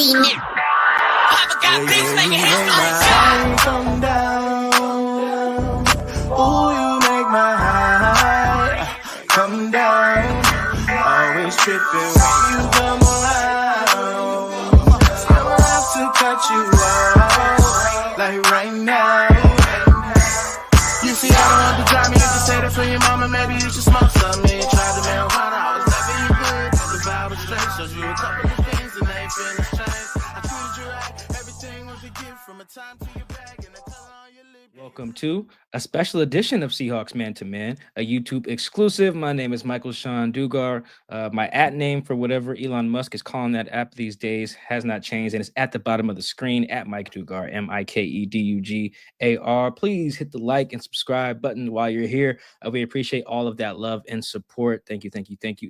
You make my high come down. Ooh, you make my high come down. Always tripping when you come around. Never have to cut you out like right now. You see, I don't have to drive me. You can say that for your mama. Maybe you should smoke some. Me try the marijuana. I was never you good. The vibe was straight. Showed you a couple of things and they feel strange. I treated you right. Everything was a gift from a time to your bag and the color on your lip. Welcome to a special edition of Seahawks Man to Man, a YouTube exclusive. My name is Michael-Shawn Dugar. My @ name for whatever Elon Musk is calling that app these days has not changed, and it's at the bottom of the screen at Mike Dugar, MikeDugar. Please hit the like and subscribe button while you're here. We appreciate all of that love and support. Thank you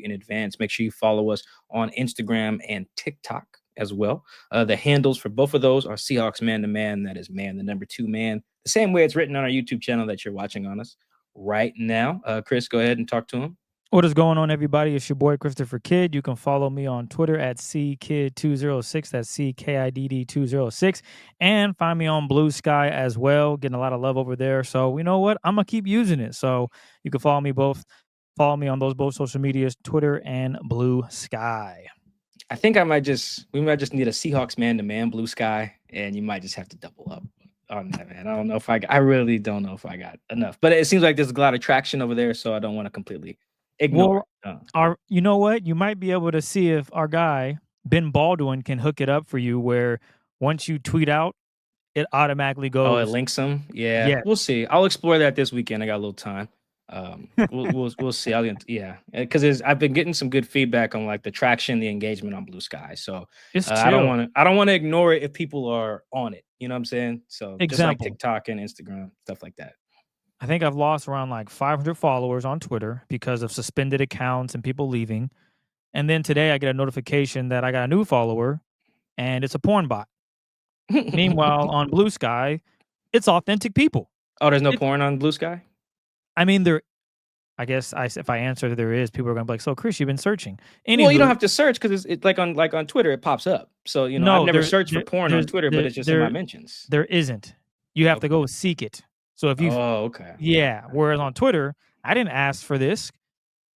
in advance. Make sure you follow us on Instagram and TikTok as well. The handles for both of those are Seahawks Man to Man. That is man, the number 2 man. The same way it's written on our YouTube channel that you're watching on us right now. Chris, go ahead and talk to him. What is going on, everybody? It's your boy, Christopher Kidd. You can follow me on Twitter at CKidd206. That's CKIDD206. And find me on Blue Sky as well. Getting a lot of love over there. So, you know what? I'm going to keep using it. So, you can follow me on those both social medias, Twitter and Blue Sky. I think we might just need a Seahawks Man to Man Blue Sky, and you might just have to double up on that, man. I really don't know if I got enough, but it seems like there's a lot of traction over there, so I don't want to completely ignore it. You know what? You might be able to see if our guy, Ben Baldwin, can hook it up for you where once you tweet out, it automatically goes. Oh, it links them? Yeah. We'll see. I'll explore that this weekend. I got a little time. We'll see. Because I've been getting some good feedback on like the traction, the engagement on Blue Sky. So I don't want to ignore it if people are on it. You know what I'm saying? So just like TikTok and Instagram, stuff like that. I think I've lost around like 500 followers on Twitter because of suspended accounts and people leaving. And then today I get a notification that I got a new follower and it's a porn bot. Meanwhile, on Blue Sky, it's authentic people. Oh, there's no porn on Blue Sky? I mean, if I answer there is, people are going to be like, so Chris, you've been searching. Anywho, well, you don't have to search because it's like on Twitter, it pops up. So, I've never searched for porn on Twitter, but it's just in my mentions. There isn't. You have to go seek it. So if you, okay. Yeah. Whereas on Twitter, I didn't ask for this.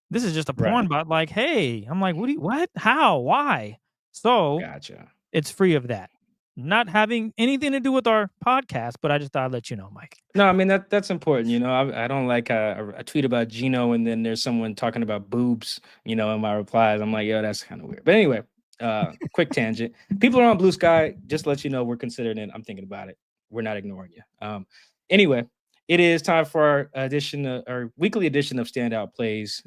This is just a porn bot. Like, hey, I'm like, what? How? Why? So gotcha. It's free of that. Not having anything to do with our podcast, but I just thought I'd let you know, Mike. No, I mean, that's important. I don't like a tweet about Gino and then there's someone talking about boobs, in my replies. I'm like, yo, that's kind of weird. But anyway, quick tangent. People are on Blue Sky. Just to let you know, we're considering it. I'm thinking about it. We're not ignoring you. Anyway, it is time for our weekly edition of Standout Plays.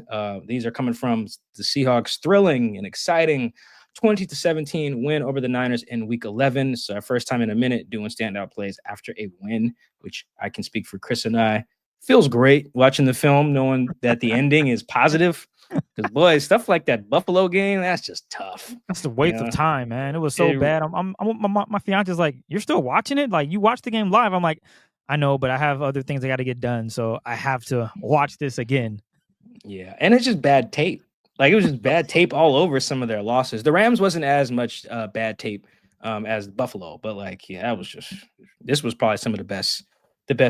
These are coming from the Seahawks' thrilling and exciting 20-17 win over the Niners in Week 11. So our first time in a minute doing Standout Plays after a win, which I can speak for Chris and I. Feels great watching the film, knowing that the ending is positive. Because boy, stuff like that Buffalo game, that's just tough. That's the waste of time, man. It was so bad. My fiance's like, you're still watching it? Like, you watched the game live. I'm like, I know, but I have other things I got to get done, so I have to watch this again. Yeah, and it's just bad tape. Like, it was just bad tape all over some of their losses. The Rams wasn't as much bad tape as Buffalo, but this was probably some of the best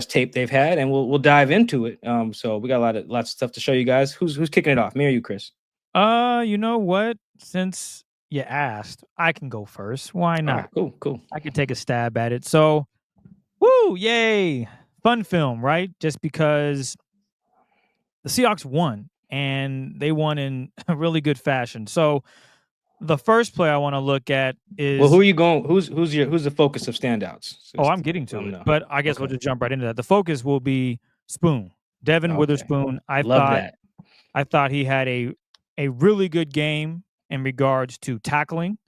tape they've had, and we'll dive into it. So we got lots of stuff to show you guys. Who's kicking it off? Me or you, Chris? You know what? Since you asked, I can go first. Why not? Right, cool. I can take a stab at it. So, woo, yay. Fun film, right? Just because the Seahawks won. And they won in a really good fashion. So the first play I want to look at is, well, who are you going? Who's the focus of standouts? I'm getting to it, but I guess we'll just jump right into that. The focus will be Spoon, Devon Witherspoon. I thought he had a really good game in regards to tackling,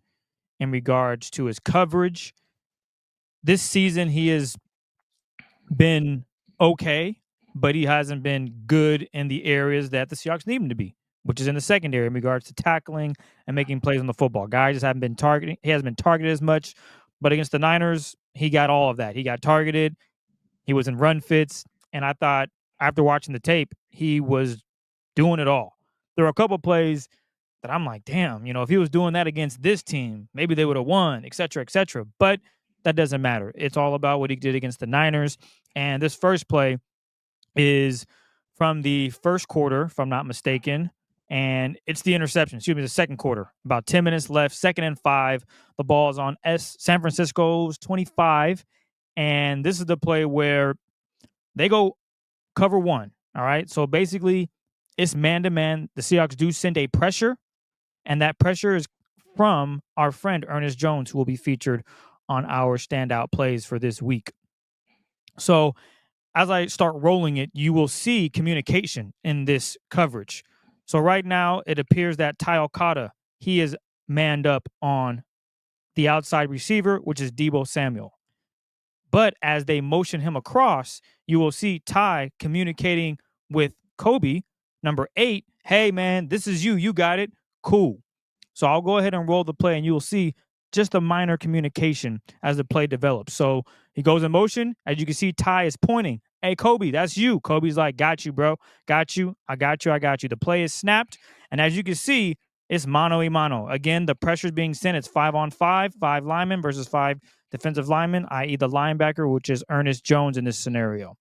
in regards to his coverage. This season he has been okay, but he hasn't been good in the areas that the Seahawks need him to be, which is in the secondary in regards to tackling and making plays on the football. Guys just haven't been targeting. He hasn't been targeted as much, but against the Niners, he got all of that. He got targeted. He was in run fits, and I thought after watching the tape, he was doing it all. There were a couple of plays that I'm like, damn, if he was doing that against this team, maybe they would have won, et cetera, et cetera. But that doesn't matter. It's all about what he did against the Niners. And this first play is from the first quarter, if I'm not mistaken. And it's the interception. Excuse me, the second quarter. About 10 minutes left, 2nd and 5. The ball is on San Francisco's 25. And this is the play where they go cover one. All right. So basically, it's man-to-man. The Seahawks do send a pressure, and that pressure is from our friend Ernest Jones, who will be featured on our standout plays for this week. So as I start rolling it, you will see communication in this coverage. So right now, it appears that Ty Okada, he is manned up on the outside receiver, which is Deebo Samuel. But as they motion him across, you will see Ty communicating with Kobe, number 8. Hey, man, this is you. You got it. Cool. So I'll go ahead and roll the play, and you will see just a minor communication as the play develops. So he goes in motion. As you can see, Ty is pointing. Hey, Kobe, that's you. Kobe's like, got you, bro. Got you. I got you. I got you. The play is snapped. And as you can see, it's mano a mano. Again, the pressure is being sent. It's 5-on-5, 5 linemen versus 5 defensive linemen, i.e. the linebacker, which is Ernest Jones in this scenario.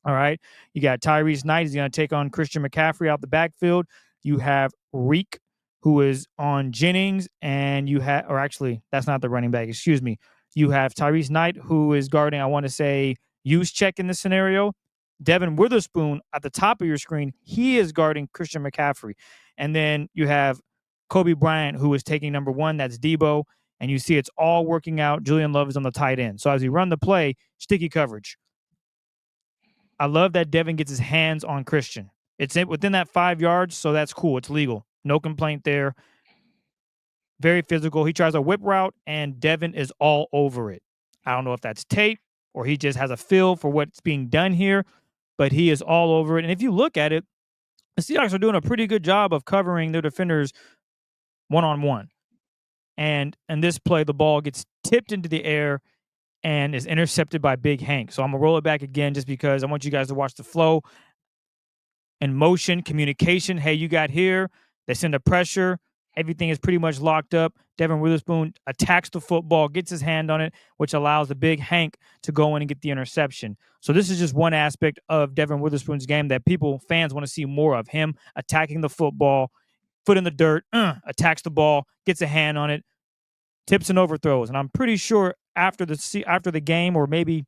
All right. You got Tyrese Knight. He's going to take on Christian McCaffrey out the backfield. You have Reek, who is on Jennings, and you have, or actually, that's not the running back. Excuse me. You have Tyrese Knight, who is guarding, I want to say, Juszczyk in this scenario. Devon Witherspoon at the top of your screen, he is guarding Christian McCaffrey. And then you have Kobe Bryant, who is taking number 1. That's Deebo. And you see it's all working out. Julian Love is on the tight end. So as we run the play, sticky coverage. I love that Devon gets his hands on Christian. It's within that 5 yards, so that's cool. It's legal. No complaint there. Very physical. He tries a whip route, and Devon is all over it. I don't know if that's tape or he just has a feel for what's being done here, but he is all over it. And if you look at it, the Seahawks are doing a pretty good job of covering their defenders one-on-one. And in this play, the ball gets tipped into the air and is intercepted by Big Hank. So I'm going to roll it back again just because I want you guys to watch the flow and motion, communication. Hey, you got here. They send a pressure. Everything is pretty much locked up. Devon Witherspoon attacks the football, gets his hand on it, which allows the Big Hank to go in and get the interception. So this is just one aspect of Devon Witherspoon's game that fans want to see more of. Him attacking the football, foot in the dirt, attacks the ball, gets a hand on it, tips and overthrows. And I'm pretty sure after the game, or maybe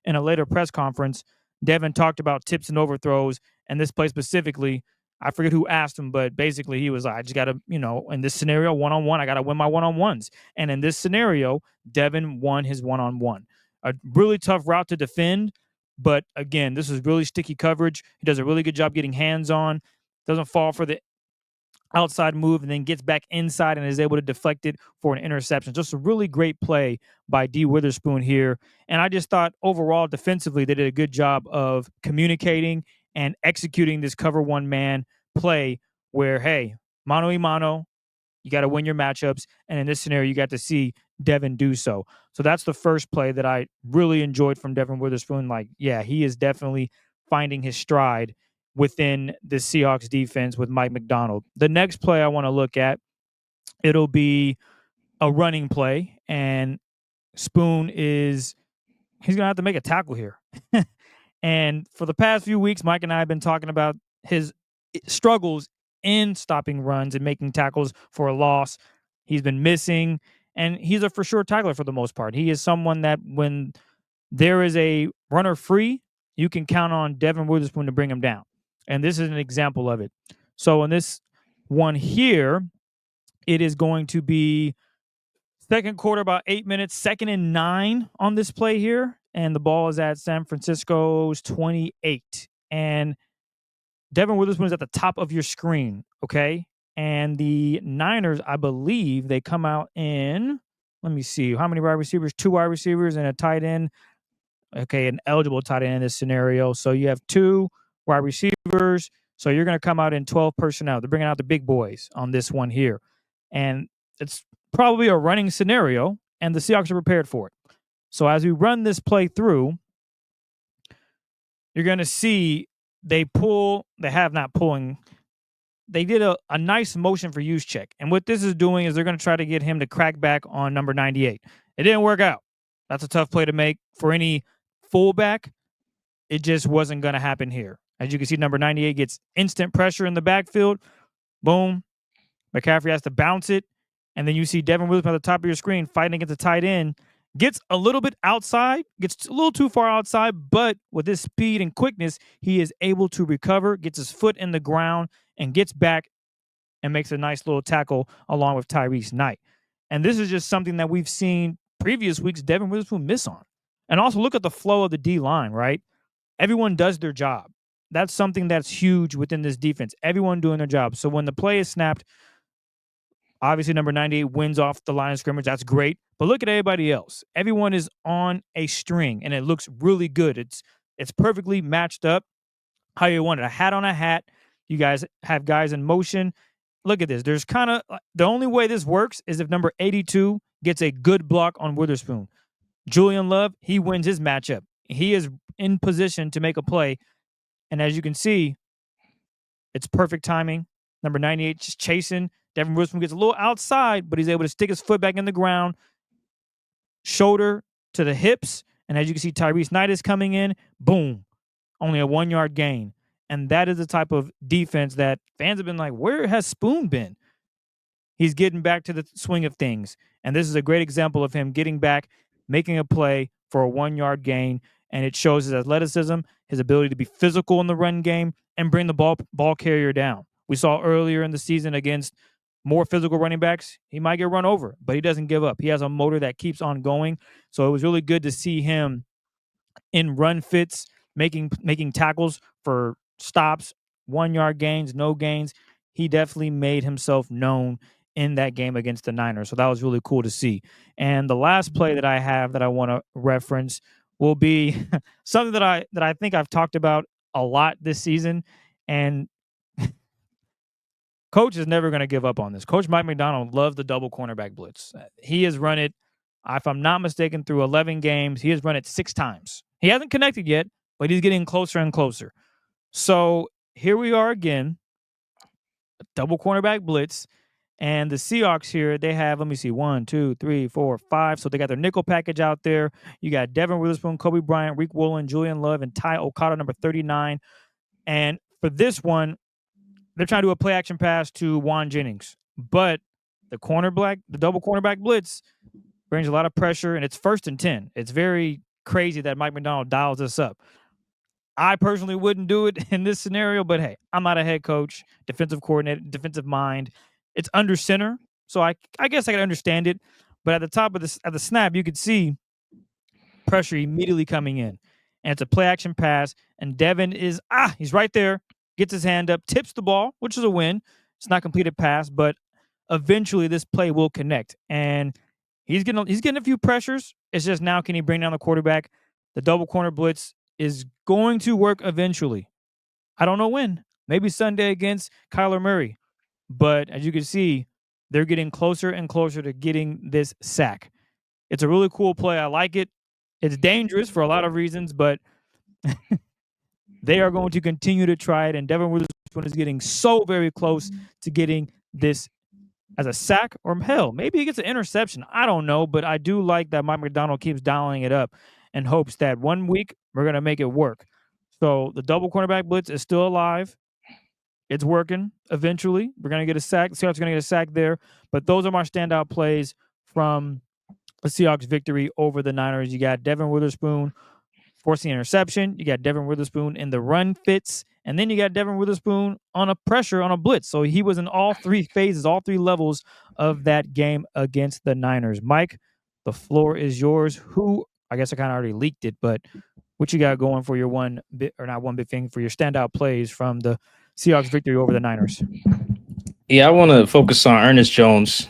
in a later press conference, Devon talked about tips and overthrows, and this play specifically, I forget who asked him, but basically he was like, I just got to, in this scenario, one-on-one, I got to win my one-on-ones. And in this scenario, Devon won his one-on-one. A really tough route to defend, but again, this is really sticky coverage. He does a really good job getting hands on, doesn't fall for the outside move, and then gets back inside and is able to deflect it for an interception. Just a really great play by D. Witherspoon here. And I just thought overall defensively they did a good job of communicating and executing this cover one man play where, hey, mano a mano, you got to win your matchups. And in this scenario, you got to see Devon do so. So that's the first play that I really enjoyed from Devon Witherspoon. Like, yeah, he is definitely finding his stride within the Seahawks defense with Mike Macdonald. The next play I want to look at, it'll be a running play, and Spoon he's going to have to make a tackle here. And for the past few weeks, Mike and I have been talking about his struggles in stopping runs and making tackles for a loss. He's been missing, and he's a for sure tackler for the most part. He is someone that when there is a runner free, you can count on Devon Witherspoon to bring him down. And this is an example of it. So in this one here, it is going to be second quarter, about 8 minutes, 2nd and 9 on this play here. And the ball is at San Francisco's 28. And Devon Witherspoon is at the top of your screen, okay? And the Niners, I believe, they come out in, let me see, how many wide receivers? 2 wide receivers and a tight end. Okay, an eligible tight end in this scenario. So you have 2 wide receivers. So you're going to come out in 12 personnel. They're bringing out the big boys on this one here. And it's probably a running scenario, and the Seahawks are prepared for it. So as we run this play through, you're going to see they have not pulling. they did a nice motion for use check. And what this is doing is they're going to try to get him to crack back on number 98. It didn't work out. That's a tough play to make for any fullback. It just wasn't going to happen here. As you can see, number 98 gets instant pressure in the backfield. Boom. McCaffrey has to bounce it. And then you see Devon Witherspoon at the top of your screen fighting against the tight end. Gets a little bit outside, gets a little too far outside, but with his speed and quickness, he is able to recover, gets his foot in the ground, and gets back and makes a nice little tackle along with Tyrese Knight. And this is just something that we've seen previous weeks Devon Witherspoon miss on. And also look at the flow of the D-line, right? Everyone does their job. That's something that's huge within this defense. Everyone doing their job. So when the play is snapped, obviously number 98 wins off the line of scrimmage. That's great. But look at everybody else. Everyone is on a string, and it looks really good. It's perfectly matched up how you want it. A hat on a hat. You guys have guys in motion. Look at this. There's kind of the only way this works is if number 82 gets a good block on Witherspoon. Julian Love, he wins his matchup. He is in position to make a play. And as you can see, it's perfect timing. Number 98 just chasing. Devon Witherspoon gets a little outside, but he's able to stick his foot back in the ground, shoulder to the hips. And as you can see, Tyrese Knight is coming in. Boom. Only a 1 yard gain. And that is the type of defense that fans have been like, where has Spoon been? He's getting back to the swing of things. And this is a great example of him getting back, making a play for a 1 yard gain. And it shows his athleticism, his ability to be physical in the run game, and bring the ball carrier down. We saw earlier in the season against more physical running backs, he might get run over, but he doesn't give up. He has a motor that keeps on going. So it was really good to see him in run fits, making tackles for stops, 1 yard gains, no gains. He definitely made himself known in that game against the Niners. So that was really cool to see. And the last play that I have that I want to reference will be something that I think I've talked about a lot this season. And Coach is never going to give up on this. Coach Mike Macdonald loves the double cornerback blitz. He has run it, if I'm not mistaken, through 11 games. He has run it 6 times. He hasn't connected yet, but he's getting closer and closer. So here we are again, a double cornerback blitz. And the Seahawks here, they have, let me see, 1, 2, 3, 4, 5. So they got their nickel package out there. You got Devon Witherspoon, Kobe Bryant, Reek Woolen, Julian Love, and Ty Okada, number 39. And for this one, they're trying to do a play action pass to Juan Jennings. But the double cornerback blitz brings a lot of pressure, and it's 1st and 10. It's very crazy that Mike Macdonald dials this up. I personally wouldn't do it in this scenario, but hey, I'm not a head coach, defensive coordinator, defensive mind. It's under center, so I guess I can understand it. But at the top of at the snap, you could see pressure immediately coming in. And it's a play action pass, and Devon is, he's right there, gets his hand up, tips the ball, which is a win. It's not a completed pass, but eventually this play will connect. And he's getting a few pressures. It's just now, can he bring down the quarterback? The double corner blitz is going to work eventually. I don't know when. Maybe Sunday against Kyler Murray. But as you can see, they're getting closer and closer to getting this sack. It's a really cool play. I like it. It's dangerous for a lot of reasons, but they are going to continue to try it. And Devon Witherspoon is getting so very close to getting this as a sack, or hell, maybe he gets an interception. I don't know, but I do like that Mike Macdonald keeps dialing it up and hopes that one week we're going to make it work. So the double cornerback blitz is still alive. It's working. Eventually, we're going to get a sack. The Seahawks are going to get a sack there. But those are my standout plays from the Seahawks victory over the Niners. You got Devon Witherspoon forcing interception. You got Devon Witherspoon in the run fits. And then you got Devon Witherspoon on a pressure on a blitz. So he was in all 3 phases, all 3 levels of that game against the Niners. Mike, the floor is yours. I guess I kind of already leaked it, but what you got going for your for your standout plays from the Seahawks victory over the Niners? Yeah, I want to focus on Ernest Jones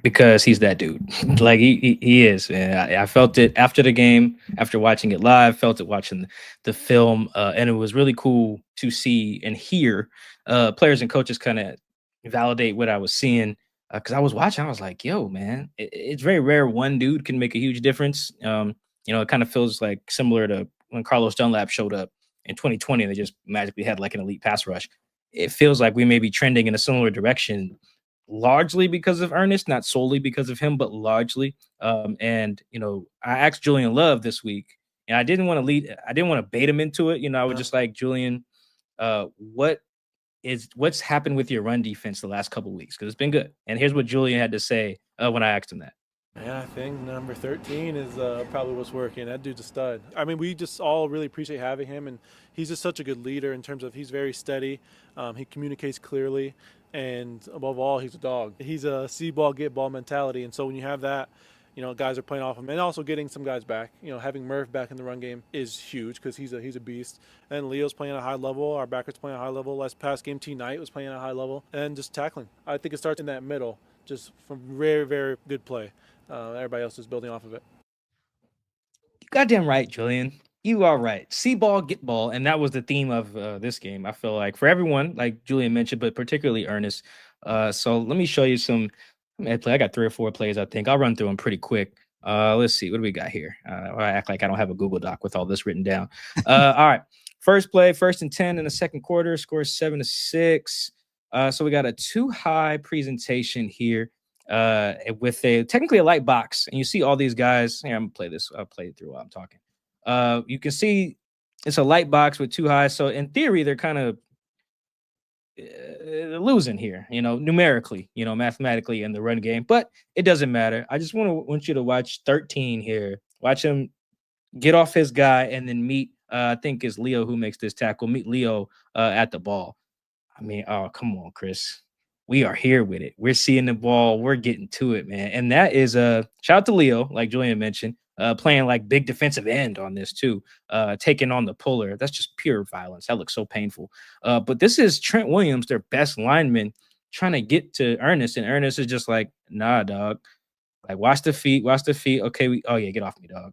because he's that dude. Like he is. And I felt it after the game, after watching it live, felt it watching the film. And it was really cool to see and hear players and coaches kind of validate what I was seeing. Because I was watching, I was like, yo, man, it's very rare one dude can make a huge difference. It kind of feels like similar to when Carlos Dunlap showed up in 2020 and they just magically had like an elite pass rush. it feels like we may be trending in a similar direction, largely because of Ernest, not solely because of him, but largely. And I asked Julian Love this week, and I didn't want to bait him into it. I was just like, Julian, what's happened with your run defense the last couple of weeks? Because it's been good. And here's what Julian had to say when I asked him that. Yeah, I think number 13 is probably what's working. That dude's a stud. I mean, we just all really appreciate having him, and he's just such a good leader in terms of he's very steady. He communicates clearly, and above all, he's a dog. He's a see ball, get ball mentality, and so when you have that, guys are playing off him, and also getting some guys back. Having Murph back in the run game is huge because he's a beast. And Leo's playing at a high level. Our backers playing at a high level. Last past game, T Knight was playing at a high level, and just tackling. I think it starts in that middle, just from very, very good play. Everybody else is building off of it. You goddamn right, Julian. You are right. See ball, get ball, and that was the theme of this game. I feel like for everyone, like Julian mentioned, but particularly Ernest. So let me show you some. I got 3 or 4 plays. I think I'll run through them pretty quick. Let's see. What do we got here? I act like I don't have a Google Doc with all this written down. All right. First play, 1st and 10 in the second quarter. Score 7-6. So we got a too high presentation here. With technically a light box, and you see all these guys. Here, I'm gonna play this. I'll play it through while I'm talking. You can see it's a light box with too high. So in theory, they're kind of losing here, numerically, mathematically in the run game. But it doesn't matter. I just want you to watch 13 here. Watch him get off his guy and then meet. I think it's Leo who makes this tackle. Meet Leo at the ball. I mean, oh come on, Chris. We are here with it. We're seeing the ball. We're getting to it, man. And that is shout out to Leo, like Julian mentioned, playing like big defensive end on this too, taking on the puller. That's just pure violence. That looks so painful. But this is Trent Williams, their best lineman, trying to get to Ernest, and Ernest is just like, nah, dog. Like, watch the feet. Okay, get off me, dog.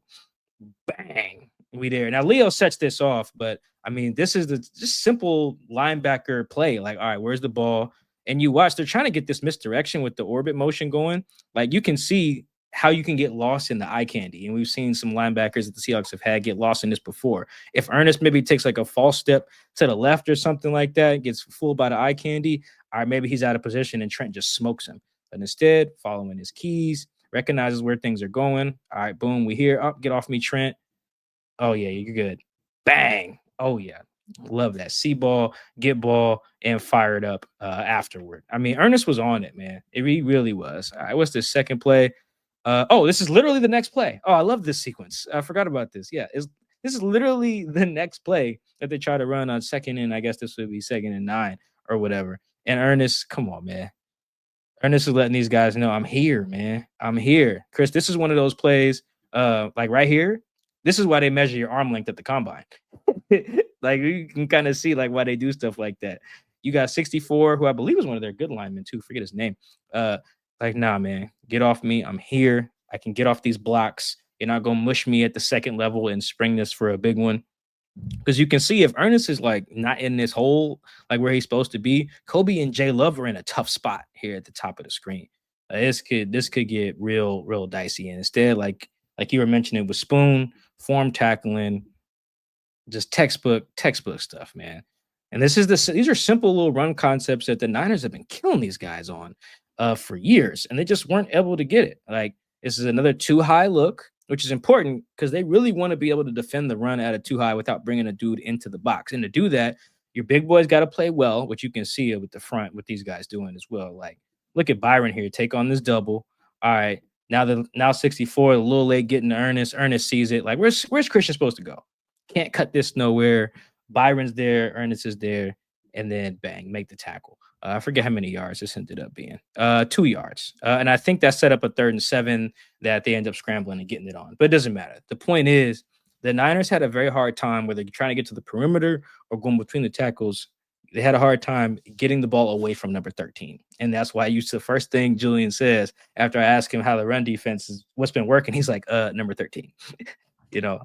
Bang. We there. Now Leo sets this off, but I mean, this is the just simple linebacker play. Like, all right, where's the ball? And you watch, they're trying to get this misdirection with the orbit motion going. Like, you can see how you can get lost in the eye candy. And we've seen some linebackers that the Seahawks have had get lost in this before. If Ernest maybe takes like a false step to the left or something like that, gets fooled by the eye candy, all right, maybe he's out of position and Trent just smokes him. But instead, following his keys, recognizes where things are going. All right, boom, we here. Oh, get off me, Trent. Oh, yeah, you're good. Bang. Oh, yeah. Love that. See ball, get ball, and fire it up afterward. I mean, Ernest was on it, man. He really was. All right, what's the second play? This is literally the next play. Oh, I love this sequence. I forgot about this. Yeah, this is literally the next play that they try to run on 2nd and I guess this would be 2nd and 9 or whatever. And Ernest, come on, man. Ernest is letting these guys know, I'm here, man. I'm here. Chris, this is one of those plays, like right here. This is why they measure your arm length at the combine. Like, you can kind of see like why they do stuff like that. You got 64, who I believe is one of their good linemen too. Forget his name. Like, nah, man, get off me. I'm here. I can get off these blocks. You're not gonna mush me at the 2nd level and spring this for a big one. Because you can see if Ernest is like not in this hole, like where he's supposed to be, Kobe and Jay Love are in a tough spot here at the top of the screen. This could get real dicey. And instead, like you were mentioning with Spoon, form tackling, just textbook stuff, man. And these are simple little run concepts that the Niners have been killing these guys on for years, and they just weren't able to get it. Like, this is another too high look, which is important because they really want to be able to defend the run at a too high without bringing a dude into the box. And to do that, your big boys got to play well, which you can see with the front, what these guys doing as well. Like, look at Byron here, take on this double. All right, now 64, a little late getting to Ernest. Ernest sees it. Like, where's Christian supposed to go? Can't cut this nowhere. Byron's there, Ernest is there, and then bang, make the tackle. I forget how many yards this ended up being. 2 yards. And I think that set up a 3rd and 7 that they end up scrambling and getting it on. But it doesn't matter. The point is, the Niners had a very hard time, whether you're trying to get to the perimeter or going between the tackles. They had a hard time getting the ball away from number 13. And that's why I used the first thing Julian says after I ask him how the run defense is, what's been working. He's like, number 13.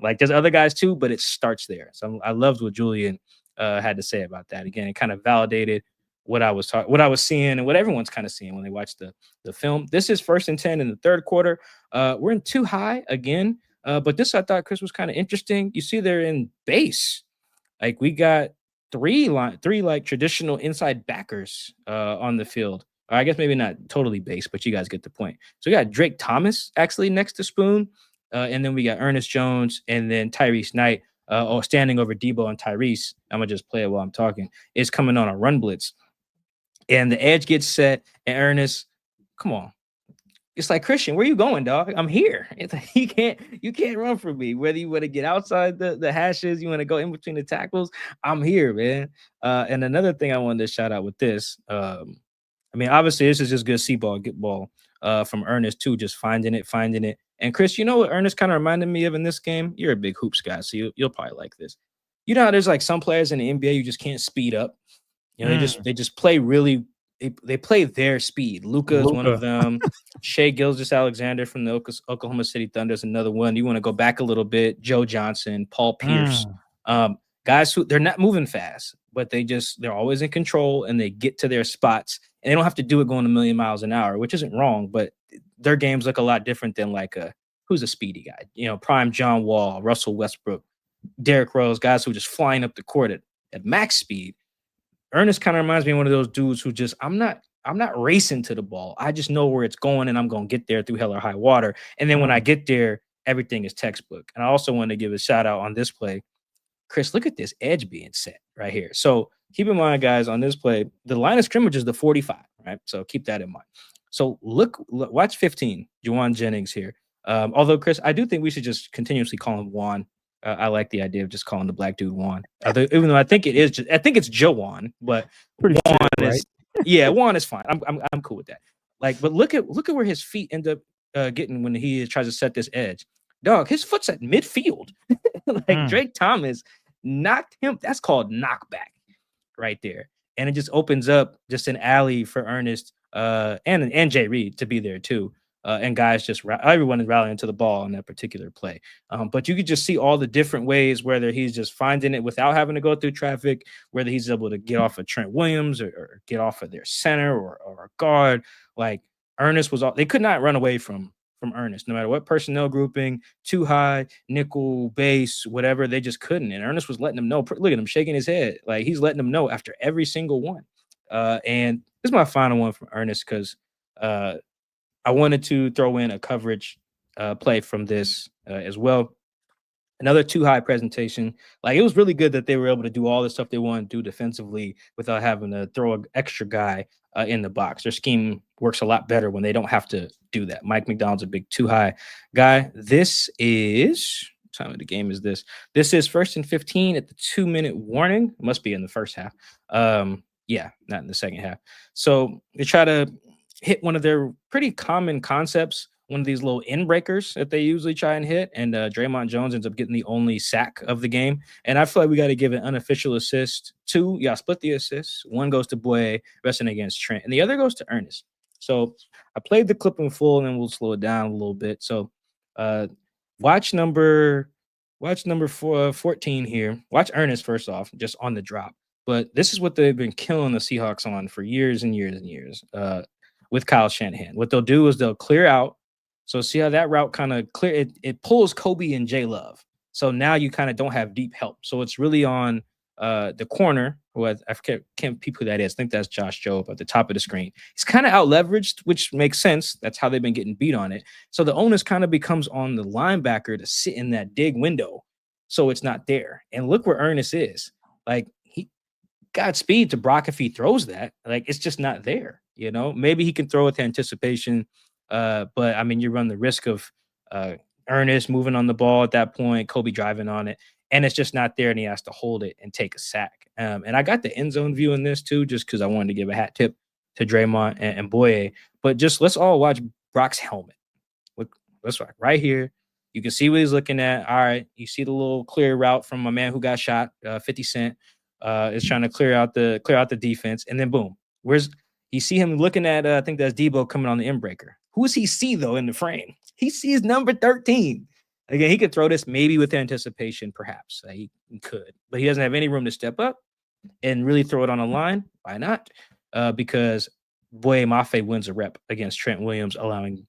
Like, there's other guys too, but it starts there. So I loved what Julian had to say about that. Again, it kind of validated what I was seeing and what everyone's kind of seeing when they watch the film. This is 1st and 10 in the 3rd quarter. We're in too high again, but this I thought, Chris, was kind of interesting. You see they're in base. Like, we got three like traditional inside backers on the field. Or I guess maybe not totally base, but you guys get the point. So we got Drake Thomas actually next to Spoon, and then we got Ernest Jones, and then Tyrese Knight, or standing over Debo and Tyrese. I'm gonna just play it while I'm talking. Is coming on a run blitz, and the edge gets set, and Ernest, come on. It's like, Christian, where you going, dog? I'm here. It's like, you can't run from me. Whether you want to get outside the hashes, you want to go in between the tackles, I'm here, man. And another thing I wanted to shout out with this, I mean, obviously this is just good see ball, get ball from Ernest too, just finding it. And Chris, you know what Ernest kind of reminded me of in this game? You're a big hoops guy, so you'll probably like this. You know how there's like some players in the NBA you just can't speed up. You know, they just play really. They play their speed. Luka is one of them. Shea Gilgeous-Alexander from the Oklahoma City Thunder is another one. You want to go back a little bit. Joe Johnson, Paul Pierce, guys who they're not moving fast, but they're always in control and they get to their spots and they don't have to do it going a million miles an hour, which isn't wrong, but their games look a lot different than like who's a speedy guy, you know, prime John Wall, Russell Westbrook, Derrick Rose, guys who are just flying up the court at max speed. Ernest kind of reminds me of one of those dudes who just I'm not racing to the ball. I just know where it's going and I'm going to get there through hell or high water. And then when I get there, everything is textbook. And I also want to give a shout out on this play. Chris, look at this edge being set right here. So keep in mind, guys, on this play, the line of scrimmage is the 45, right? So keep that in mind. So watch 15, Juwan Jennings here. Although, Chris, I do think we should just continuously call him Juan. I like the idea of just calling the black dude Juan, even though I think it's Joan, but pretty Juan sure, is right? Juan is fine. I'm cool with that. Like, but look at where his feet end up getting when he tries to set this edge. Dog, his foot's at midfield. Like Drake Thomas knocked him. That's called knockback right there, and it just opens up just an alley for Ernest and Jay Reed to be there too. And guys everyone is rallying to the ball on that particular play. But you could just see all the different ways, whether he's just finding it without having to go through traffic, whether he's able to get off of Trent Williams or get off of their center or a guard. Like Ernest they could not run away from Ernest, no matter what personnel grouping, too high, nickel, base, whatever, they just couldn't. And Ernest was letting them know. Look at him shaking his head. Like he's letting them know after every single one. And this is my final one from Ernest because I wanted to throw in a coverage play from this as well. Another too high presentation. Like it was really good that they were able to do all the stuff they want to do defensively without having to throw an extra guy in the box. Their scheme works a lot better when they don't have to do that. Mike McDonald's a big too high guy. This is time of the game is this. This is 1st and 15 at the 2-minute warning. It must be in the first half. Yeah, not in the second half. So they try to hit one of their pretty common concepts, one of these little in breakers that they usually try and hit. And Draymond Jones ends up getting the only sack of the game. And I feel like we got to give an unofficial assist. 2, y'all split the assists. 1 goes to Boye, resting against Trent, and the other goes to Ernest. So I played the clip in full, and then we'll slow it down a little bit. So watch number 14 here. Watch Ernest first off, just on the drop. But this is what they've been killing the Seahawks on for years and years and years. With Kyle Shanahan. What they'll do is they'll clear out. So see how that route kind of clear it pulls Kobe and J Love. So now you kind of don't have deep help. So it's really on the corner, who I can't peep who that is. I think that's Josh Jobe at the top of the screen. He's kind of out leveraged, which makes sense. That's how they've been getting beat on it. So the onus kind of becomes on the linebacker to sit in that dig window. So it's not there. And look where Ernest is. Like he got speed to Brock if he throws that. Like it's just not there. You know, maybe he can throw with anticipation, but I mean, you run the risk of Ernest moving on the ball at that point, Kobe driving on it, and it's just not there, and he has to hold it and take a sack. And I got the end zone view in this too, just because I wanted to give a hat tip to Draymond and Boye. But just let's all watch Brock's helmet. Look, let's watch right here. You can see what he's looking at. All right, you see the little clear route from my man who got shot. 50 Cent is trying to clear out the defense, and then boom, you see him looking at, I think that's Debo coming on the inbreaker. Who does he see, though, in the frame? He sees number 13. Again, he could throw this maybe with anticipation, perhaps. He could. But he doesn't have any room to step up and really throw it on a line. Why not? Because Boye Mafe wins a rep against Trent Williams, allowing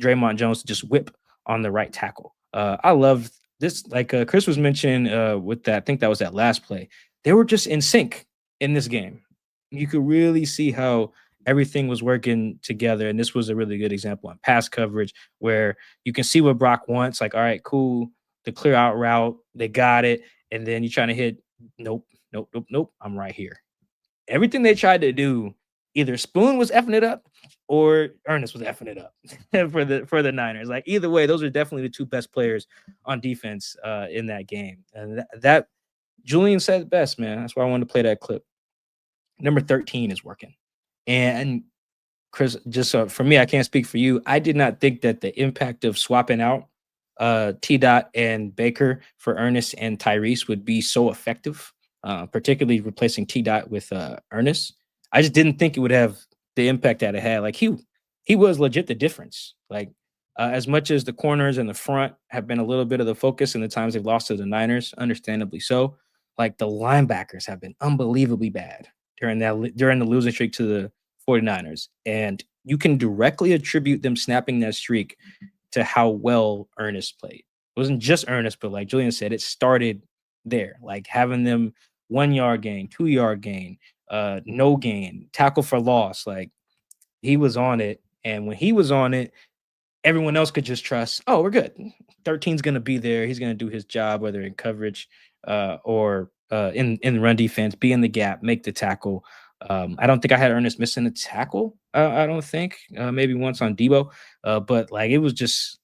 Draymond Jones to just whip on the right tackle. I love this. Like Chris was mentioning with that, I think that was that last play. they were just in sync in this game. You could really see how everything was working together. And this was a really good example on pass coverage where you can see what Brock wants. Like, all right, cool. The clear out route, they got it. And then you're trying to hit, nope, nope, nope, nope. I'm right here. Everything they tried to do, either Spoon was effing it up or Ernest was effing it up for the Niners. Like either way, those are definitely the two best players on defense in that game. And that Julian said it best, man. That's why I wanted to play that clip. Number 13 is working. And Chris, just for me, I can't speak for you. I did not think that the impact of swapping out T. Dot and Baker for Ernest and Tyrese would be so effective, particularly replacing T. Dot with Ernest. I just didn't think it would have the impact that it had. Like he was legit the difference. Like as much as the corners and the front have been a little bit of the focus in the times they've lost to the Niners, understandably so. Like the linebackers have been unbelievably bad during the losing streak to the 49ers. And you can directly attribute them snapping that streak to how well Ernest played. It wasn't just Ernest, but like Julian said, it started there. Like having them 1 yard gain, 2 yard gain, no gain, tackle for loss. Like he was on it. And when he was on it, everyone else could just trust, oh, we're good. 13's going to be there. He's going to do his job, whether in coverage or in the run defense, be in the gap, make the tackle. I don't think I had Ernest missing a tackle. I don't think maybe once on Debo, but like it was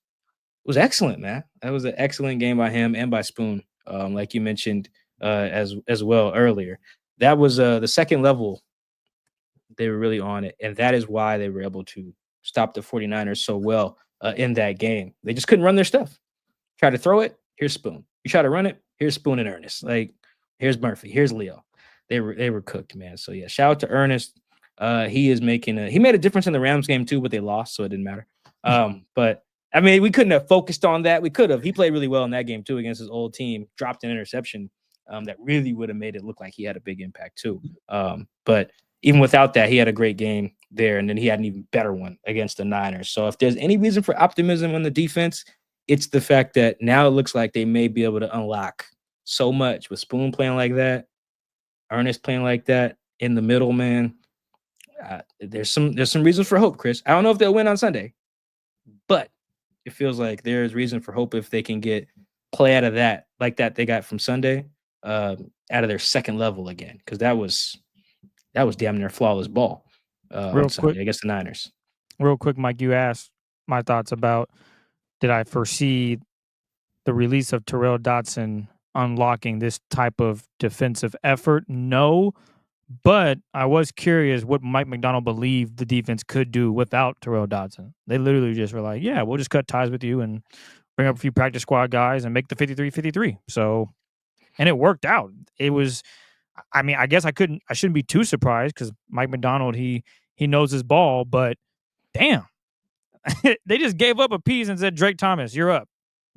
excellent, man. That was an excellent game by him and by Spoon, like you mentioned as well earlier. That was the second level. They were really on it, and that is why they were able to stop the 49ers so well in that game. They just couldn't run their stuff. Try to throw it, here's Spoon. You try to run it, here's Spoon and Ernest. Like here's Murphy, here's Leo. They were cooked, man. So yeah, shout out to Ernest. He made a difference in the Rams game too, but they lost, so it didn't matter. But I mean, we couldn't have focused on that. We could have. He played really well in that game too against his old team. Dropped an interception that really would have made it look like he had a big impact too. But even without that, he had a great game there, and then he had an even better one against the Niners. So if there's any reason for optimism on the defense, it's the fact that now it looks like they may be able to unlock so much with Spoon playing like that, Ernest playing like that in the middle, man. There's some reasons for hope, Chris. I don't know if they'll win on Sunday, but it feels like there's reason for hope if they can get play out of that like that they got from Sunday, out of their second level again, because that was damn near flawless ball. Real on Sunday quick, against the Niners. Real quick, Mike, you asked my thoughts about did I foresee the release of Terrell Dotson unlocking this type of defensive effort? No, but I was curious what Mike McDonald believed the defense could do without Terrell Dotson. They literally just were like, yeah, we'll just cut ties with you and bring up a few practice squad guys and make the 53-53. So, and it worked out. It was, I mean, I guess I shouldn't be too surprised because Mike McDonald, he knows his ball, but damn, they just gave up a piece and said, Drake Thomas, you're up.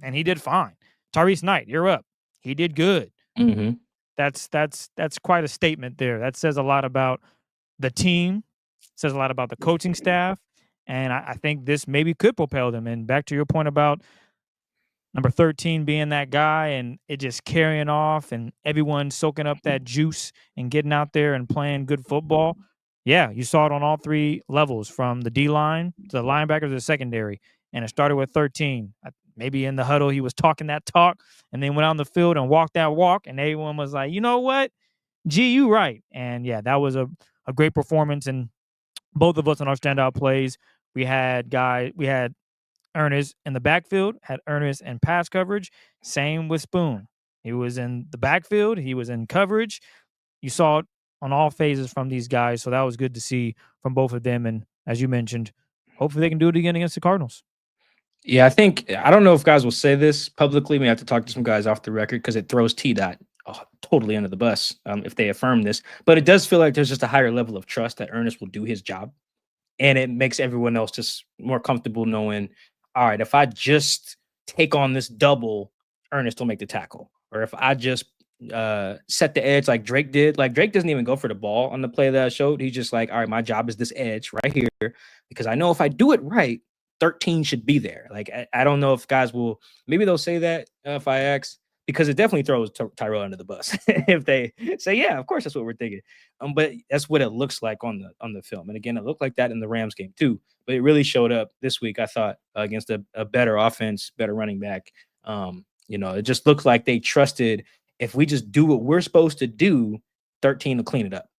And he did fine. Tyrese Knight, you're up. He did good. Mm-hmm. That's quite a statement there. That says a lot about the team, says a lot about the coaching staff, and I think this maybe could propel them. And back to your point about number 13 being that guy and it just carrying off and everyone soaking up that juice and getting out there and playing good football. Yeah, you saw it on all three levels, from the D-line to the linebackers to the secondary, and it started with 13. Maybe in the huddle he was talking that talk and then went on the field and walked that walk, and everyone was like, you know what? Gee, you right. And yeah, that was a great performance. And both of us on our standout plays, we had Ernest in the backfield, had Ernest in pass coverage. Same with Spoon. He was in the backfield. He was in coverage. You saw it on all phases from these guys. So that was good to see from both of them. And as you mentioned, hopefully they can do it again against the Cardinals. Yeah, I don't know if guys will say this publicly. We have to talk to some guys off the record because it throws T-Dot totally under the bus if they affirm this. But it does feel like there's just a higher level of trust that Ernest will do his job. And it makes everyone else just more comfortable knowing, all right, if I just take on this double, Ernest will make the tackle. Or if I just set the edge like Drake did. Like Drake doesn't even go for the ball on the play that I showed. He's just like, all right, my job is this edge right here. Because I know if I do it right, 13 should be there. Like, I don't know if guys will, maybe they'll say that if I ask, because it definitely throws Tyrell under the bus if they say, yeah, of course that's what we're thinking. But that's what it looks like on the film. And again, it looked like that in the Rams game too. But it really showed up this week, I thought, against a better offense, better running back. It just looked like they trusted if we just do what we're supposed to do, 13 will clean it up.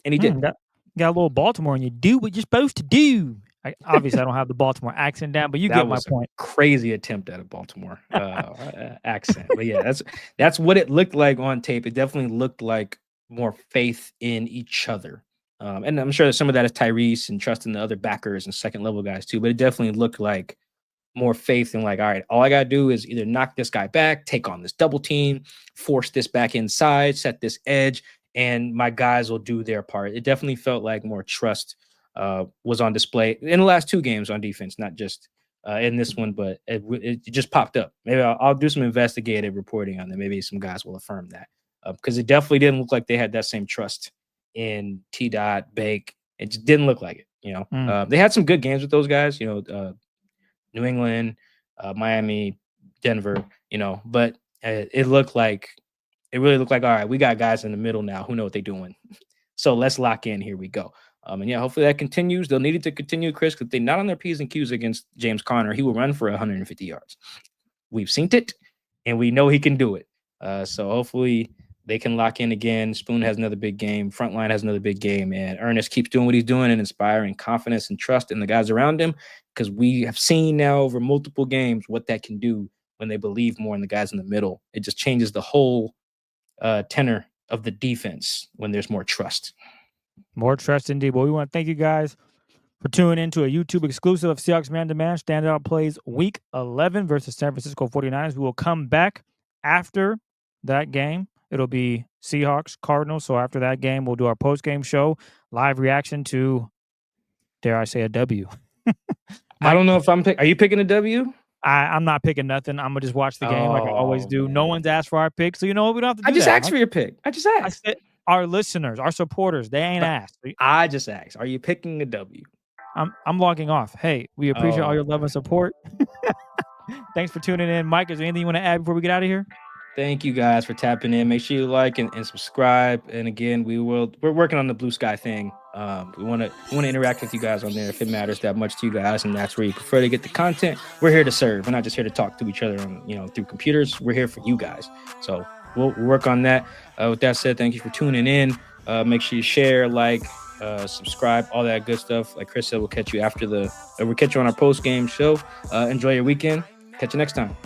And he did. Got a little Baltimore, and you do what you're supposed to do. Obviously, I don't have the Baltimore accent down, but you get my point. Crazy attempt at a Baltimore accent, but yeah, that's what it looked like on tape. It definitely looked like more faith in each other, and I'm sure that some of that is Tyrese and trusting the other backers and second level guys too. But it definitely looked like more faith in like, all right, all I gotta do is either knock this guy back, take on this double team, force this back inside, set this edge, and my guys will do their part. It definitely felt like more trust was on display in the last two games on defense, not just in this one, but it just popped up. Maybe I'll do some investigative reporting on that. Maybe some guys will affirm that because it definitely didn't look like they had that same trust in T-Dot, Bake. It just didn't look like it. They had some good games with those guys, New England, Miami, Denver, but it really looked like, all right, we got guys in the middle now who know what they're doing. So let's lock in. Here we go. And yeah, hopefully that continues. They'll need it to continue, Chris, because they're not on their P's and Q's against James Conner. He will run for 150 yards. We've seen it, and we know he can do it. So hopefully they can lock in again. Spoon has another big game. Frontline has another big game. And Ernest keeps doing what he's doing and inspiring confidence and trust in the guys around him, because we have seen now over multiple games what that can do when they believe more in the guys in the middle. It just changes the whole tenor of the defense when there's more trust. More trust indeed. Well, we want to thank you guys for tuning into a YouTube exclusive of Seahawks Man to Man Standout Plays Week 11 versus San Francisco 49ers. We will come back after that game. It'll be Seahawks, Cardinals. So after that game, we'll do our post-game show, live reaction to, dare I say, a W. I don't know if are you picking a W? I'm not picking nothing. I'm going to just watch the game like I always do. Man. No one's asked for our pick, so you know what? We don't have to do that. I just asked for your pick. I just asked. I said our listeners, our supporters, they ain't asked. I just asked. Are you picking a W? I'm logging off. Hey, we appreciate all your love and support. Thanks for tuning in. Mike, is there anything you want to add before we get out of here? Thank you guys for tapping in. Make sure you like and subscribe. And again, we're working on the Blue Sky thing. We want to interact with you guys on there if it matters that much to you guys, and that's where you prefer to get the content. We're here to serve. We're not just here to talk to each other on, through computers. We're here for you guys. So we'll work on that. With that said, thank you for tuning in. Make sure you share, like, subscribe, all that good stuff. Like Chris said, we'll catch you we'll catch you on our post game show. Enjoy your weekend. Catch you next time.